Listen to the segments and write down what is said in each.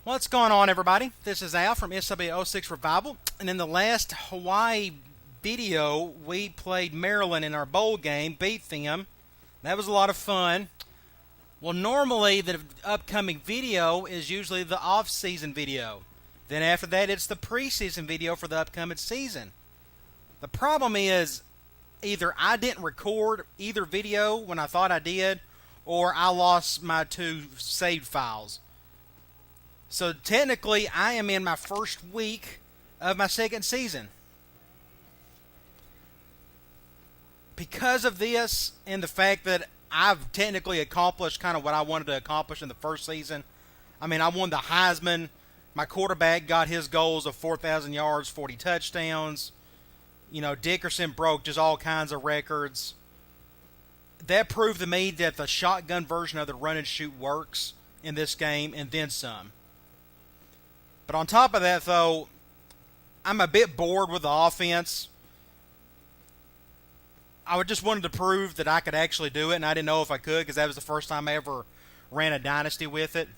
What's going on, everybody? This is Al from SW06 Revival, and in the last Hawaii video, we played Maryland in our bowl game, beat them. That was a lot of fun. Well, normally the upcoming video is usually the off-season video. Then after that, it's the preseason video for the upcoming season. The problem is, either I didn't record either video when I thought I did, or I lost my two saved files. So technically, I am in my first week of my second season. Because of this and the fact that I've technically accomplished kind of what I wanted to accomplish in the first season. I mean, I won the Heisman. My quarterback got his goals of 4,000 yards, 40 touchdowns. You know, Dickerson broke just all kinds of records. That proved to me that the shotgun version of the run and shoot works in this game, and then some. But on top of that, though, I'm a bit bored with the offense. I just wanted to prove that I could actually do it, and I didn't know if I could because that was the first time I ever ran a Dynasty with it.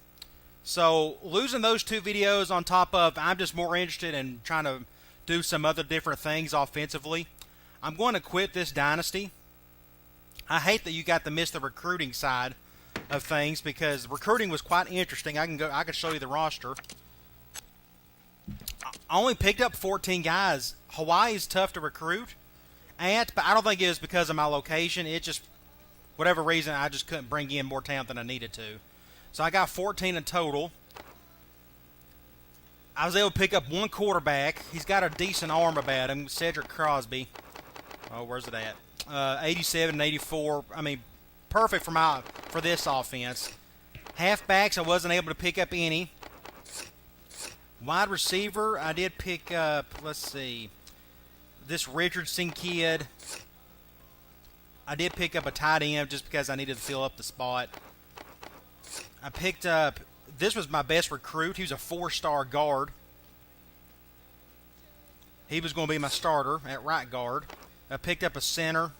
So losing those two videos on top of I'm just more interested in trying to do some other different things offensively, I'm going to quit this Dynasty. I hate that you got to miss the recruiting side of things because recruiting was quite interesting. I can show you the roster. I only picked up 14 guys. Hawaii is tough to recruit at, but I don't think it was because of my location. It just, whatever reason, I just couldn't bring in more talent than I needed to. So I got 14 in total. I was able to pick up one quarterback. He's got a decent arm about him, Cedric Crosby. Oh, where's it at? 87 and 84. I mean, perfect for this offense. Halfbacks, I wasn't able to pick up any. Wide receiver, I did pick up, let's see, this Richardson kid. I did pick up a tight end just because I needed to fill up the spot. I picked up, this was my best recruit. He was a 4-star guard. He was going to be my starter at right guard. I picked up a center,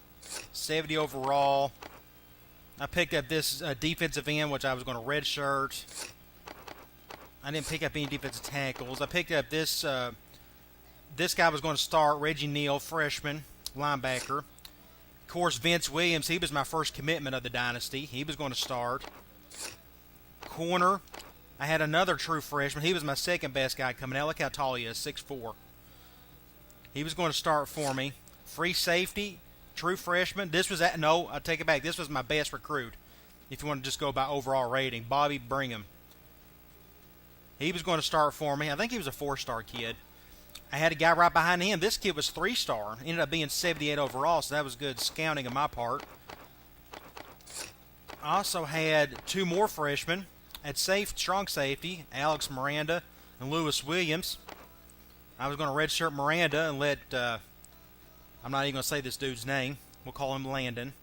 70 overall. I picked up this defensive end, which I was going to redshirt. I didn't pick up any defensive tackles. I picked up this this guy was going to start, Reggie Neal, freshman, linebacker. Of course, Vince Williams, he was my first commitment of the Dynasty. He was going to start. Corner, I had another true freshman. He was my second best guy coming out. Look how tall he is, 6'4". He was going to start for me. Free safety, true freshman. This was no, I take it back. This was my best recruit, if you want to just go by overall rating. Bobby Brigham. He was going to start for me. I think he was a 4-star kid. I had a guy right behind him. This kid was 3-star. Ended up being 78 overall, so that was good scouting on my part. I also had two more freshmen at strong safety, Alex Miranda and Lewis Williams. I was going to redshirt Miranda and let, I'm not even going to say this dude's name. We'll call him Landon.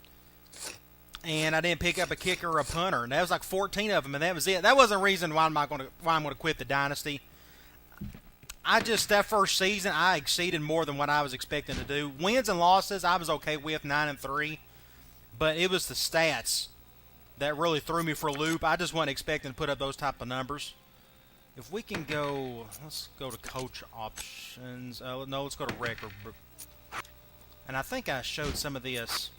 And I didn't pick up a kicker or a punter. And that was like 14 of them, and that was it. That wasn't a reason why I'm going to quit the Dynasty. That first season, I exceeded more than what I was expecting to do. Wins and losses, I was okay with, 9-3. But it was the stats that really threw me for a loop. I just wasn't expecting to put up those type of numbers. If we can go, let's go to coach options. No, let's go to record. And I think I showed some of this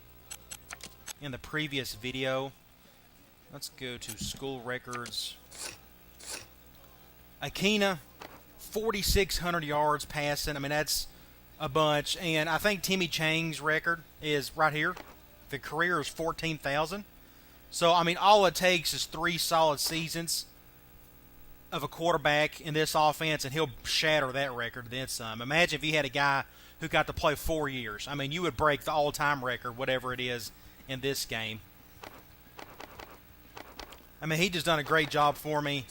in the previous video. Let's go to school records. Akina, 4,600 yards passing. I mean, that's a bunch. And I think Timmy Chang's record is right here. The career is 14,000. So, I mean, all it takes is 3 solid seasons of a quarterback in this offense, and he'll shatter that record then some. Imagine if you had a guy who got to play 4 years. I mean, you would break the all-time record, whatever it is, in this game. I mean, he just done a great job for me.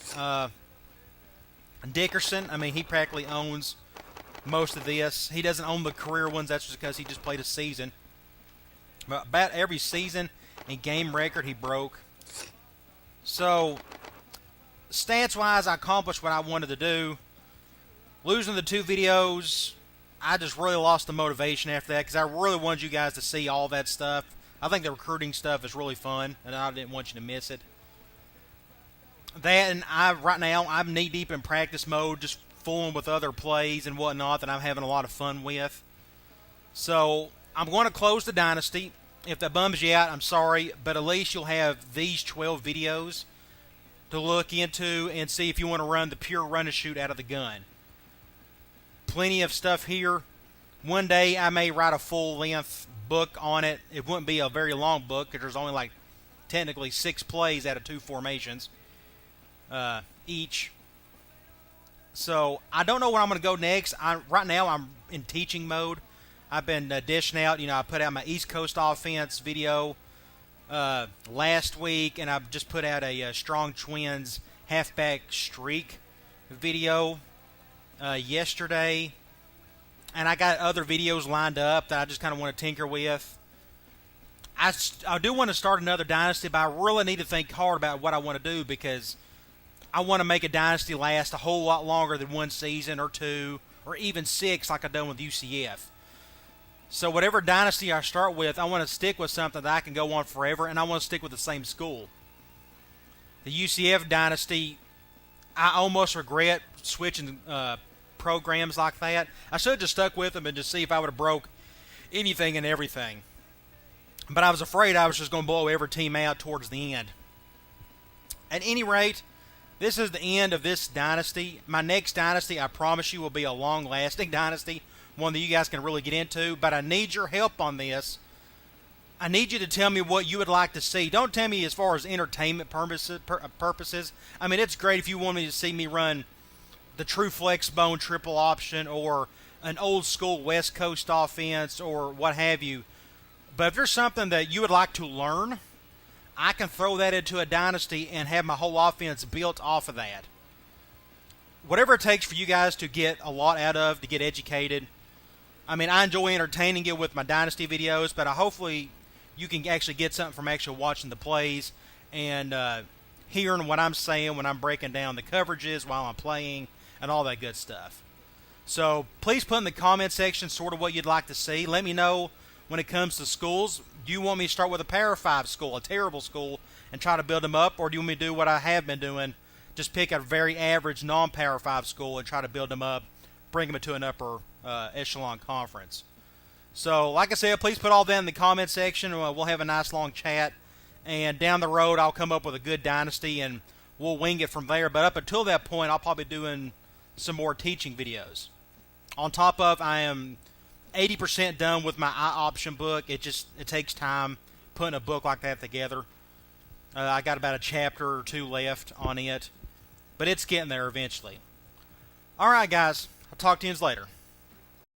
Dickerson, I mean, he practically owns most of this. He doesn't own the career ones. That's just because he just played a season. But about every season and game record he broke. So, stats-wise, I accomplished what I wanted to do. Losing the 2 videos, I just really lost the motivation after that because I really wanted you guys to see all that stuff. I think the recruiting stuff is really fun, and I didn't want you to miss it. That, and right now I'm knee deep in practice mode, just fooling with other plays and whatnot that I'm having a lot of fun with. So I'm going to close the Dynasty. If that bums you out, I'm sorry, but at least you'll have these 12 videos to look into and see if you want to run the pure run and shoot out of the gun. Plenty of stuff here. One day I may write a full-length book on it. It wouldn't be a very long book because there's only like technically 6 plays out of 2 formations each. So I don't know where I'm going to go next. Right now I'm in teaching mode. I've been dishing out. I put out my East Coast offense video last week, and I've just put out a Strong Twins halfback streak video yesterday. And I got other videos lined up that I just kind of want to tinker with. I do want to start another Dynasty, but I really need to think hard about what I want to do because I want to make a Dynasty last a whole lot longer than 1 season or 2 or even 6 like I've done with UCF. So whatever Dynasty I start with, I want to stick with something that I can go on forever, and I want to stick with the same school. The UCF Dynasty, I almost regret switching programs like that. I should have just stuck with them and just see if I would have broke anything and everything. But I was afraid I was just going to blow every team out towards the end. At any rate, this is the end of this Dynasty. My next Dynasty, I promise you, will be a long-lasting Dynasty, one that you guys can really get into. But I need your help on this. I need you to tell me what you would like to see. Don't tell me as far as entertainment purposes. I mean, it's great if you want me to see me run the true flex bone triple option or an old school West Coast offense or what have you. But if there's something that you would like to learn, I can throw that into a Dynasty and have my whole offense built off of that. Whatever it takes for you guys to get a lot out of, to get educated. I mean, I enjoy entertaining you with my Dynasty videos, but hopefully you can actually get something from actually watching the plays and hearing what I'm saying when I'm breaking down the coverages while I'm playing and all that good stuff. So please put in the comment section sort of what you'd like to see. Let me know when it comes to schools. Do you want me to start with a Power 5 school, a terrible school, and try to build them up? Or do you want me to do what I have been doing, just pick a very average non-Power 5 school and try to build them up, bring them to an upper echelon conference? So like I said, please put all that in the comment section. We'll have a nice long chat. And down the road, I'll come up with a good Dynasty, and we'll wing it from there. But up until that point, I'll probably be doing some more teaching videos. On top of, I am 80% done with my I-option book. It takes time putting a book like that together. I got about a chapter or 2 left on it, but it's getting there eventually. All right, guys. I'll talk to you later.